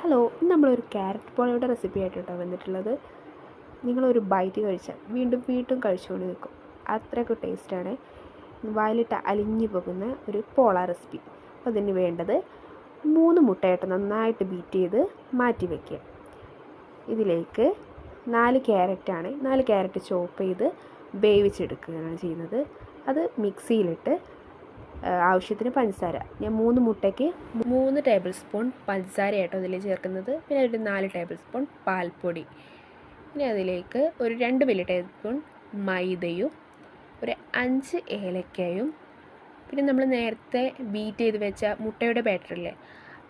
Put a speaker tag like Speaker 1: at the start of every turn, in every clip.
Speaker 1: Hello, ഇന്ന് നമ്മളൊരു carrot പോളയുടെ recipe ആയിട്ടാണ് വന്നിട്ടുള്ളത്. നിങ്ങളൊരു ബൈറ്റ് കഴിച്ചാൽ വീണ്ടും വീണ്ടും കഴിച്ചുകൊണ്ട് നിൽക്കും. അത്രയ്ക്ക് ടേസ്റ്റാണ്. വായിലിട്ട് അലിഞ്ഞു പോകുന്ന ഒരു പോള റെസിപ്പി. അപ്പോൾ അതിന് വേണ്ടത് 3 മുട്ടയായിട്ട് നന്നായിട്ട് ബീറ്റ് ചെയ്ത് മാറ്റി വയ്ക്കുക. ഇതിലേക്ക് 4 ക്യാരറ്റാണ്. 4 ക്യാരറ്റ് ചോപ്പ് ചെയ്ത് വേവിച്ചെടുക്കുകയാണ് ചെയ്യുന്നത്. അത് മിക്സിയിലിട്ട് ആവശ്യത്തിന് പഞ്ചസാര, ഞാൻ 3 മുട്ടയ്ക്ക് 3 ടേബിൾ സ്പൂൺ പഞ്ചസാരയായിട്ടോ അതിൽ ചേർക്കുന്നത്. പിന്നെ ഒരു 4 ടേബിൾ സ്പൂൺ പാൽപ്പൊടി, പിന്നെ അതിലേക്ക് ഒരു 2 വലിയ ടേബിൾ സ്പൂൺ മൈദയും ഒരു 5 ഏലക്കയും, പിന്നെ നമ്മൾ നേരത്തെ ബീറ്റ് ചെയ്ത് വെച്ച മുട്ടയുടെ ബാറ്ററില്ലേ,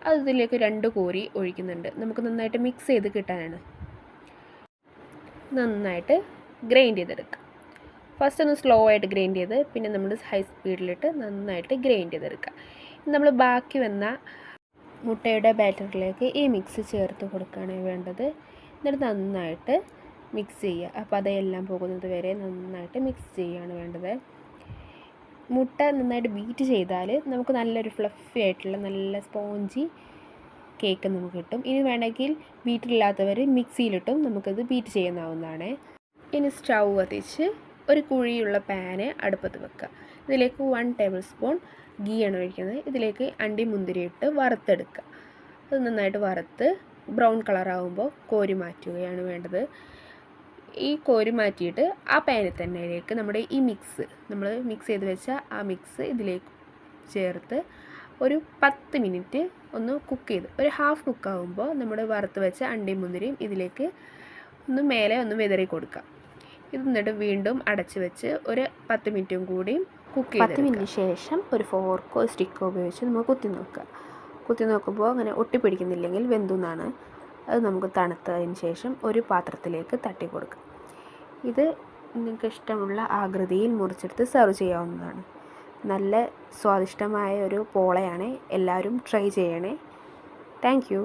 Speaker 1: അത് ഇതിലേക്ക് 2 കോരി ഒഴിക്കുന്നുണ്ട്. നമുക്ക് നന്നായിട്ട് മിക്സ് ചെയ്ത് കിട്ടാനാണ്. നന്നായിട്ട് ഗ്രൈൻഡ് ചെയ്തെടുക്കാം. ഫസ്റ്റ് ഒന്ന് സ്ലോ ആയിട്ട് ഗ്രൈൻഡ് ചെയ്ത് പിന്നെ നമ്മൾ ഹൈ സ്പീഡിലിട്ട് നന്നായിട്ട് ഗ്രൈൻഡ് ചെയ്തെടുക്കുക. നമ്മൾ ബാക്കി വന്ന മുട്ടയുടെ ബാറ്ററിലേക്ക് ഈ മിക്സ് ചേർത്ത് കൊടുക്കുകയാണ് വേണ്ടത്. എന്നിട്ട് നന്നായിട്ട് മിക്സ് ചെയ്യുക. അപ്പോൾ അതെല്ലാം പോകുന്നത് വരെ നന്നായിട്ട് മിക്സ് ചെയ്യുകയാണ് വേണ്ടത്. മുട്ട നന്നായിട്ട് ബീറ്റ് ചെയ്താൽ നമുക്ക് നല്ലൊരു ഫ്ലഫി ആയിട്ടുള്ള നല്ല സ്പോഞ്ചി കേക്ക് നമുക്ക് കിട്ടും. ഇനി വേണമെങ്കിൽ ബീറ്ററില്ലാത്തവർ മിക്സിയിലിട്ടും നമുക്കത് ബീറ്റ് ചെയ്യാവുന്നതാണ്. ഇനി സ്റ്റൗ കത്തിച്ച് ഒരു കുഴിയുള്ള പാന് അടുപ്പത്ത് വെക്കുക. ഇതിലേക്ക് 1 ടേബിൾ സ്പൂൺ ഗീയാണ് ഒഴിക്കുന്നത്. ഇതിലേക്ക് അണ്ടി മുന്തിരി ഇട്ട് വറുത്തെടുക്കുക. അത് നന്നായിട്ട് വറുത്ത് ബ്രൗൺ കളറാകുമ്പോൾ കോരി മാറ്റുകയാണ് വേണ്ടത്. ഈ കോരി മാറ്റിയിട്ട് ആ പാനിൽ തന്നെ ഇതിലേക്ക് നമ്മുടെ ഈ മിക്സ്, നമ്മൾ മിക്സ് ചെയ്ത് വെച്ച ആ മിക്സ് ഇതിലേക്ക് ചേർത്ത് ഒരു 10 മിനിറ്റ് ഒന്ന് കുക്ക് ചെയ്ത് ഒരു ഹാഫ് കുക്കാകുമ്പോൾ നമ്മൾ വറുത്ത് വെച്ച അണ്ടിയും മുന്തിരിയും ഇതിലേക്ക് ഒന്ന് മേലെ ഒന്ന് വിതറി കൊടുക്കുക. ഇത് എന്നിട്ട് വീണ്ടും അടച്ച് വെച്ച് ഒരു 10 മിനിറ്റും കൂടി കുക്ക് ചെയ്ത് 10 മിനിറ്റിന് ശേഷം ഒരു ഫോർക്കോ സ്റ്റിക്കോ ഉപയോഗിച്ച് നമ്മൾ കുത്തി നോക്കുമ്പോൾ അങ്ങനെ ഒട്ടിപ്പിടിക്കുന്നില്ലെങ്കിൽ വെന്തുന്നാണ്. അത് നമുക്ക് തണുത്തതിന് ശേഷം ഒരു പാത്രത്തിലേക്ക് തട്ടി കൊടുക്കുക. ഇത് നിങ്ങൾക്ക് ഇഷ്ടമുള്ള ആകൃതിയിൽ മുറിച്ചെടുത്ത് സെർവ് ചെയ്യാവുന്നതാണ്. നല്ല സ്വാദിഷ്ടമായ ഒരു പോളയാണ്. എല്ലാവരും ട്രൈ ചെയ്യണേ. Thank you.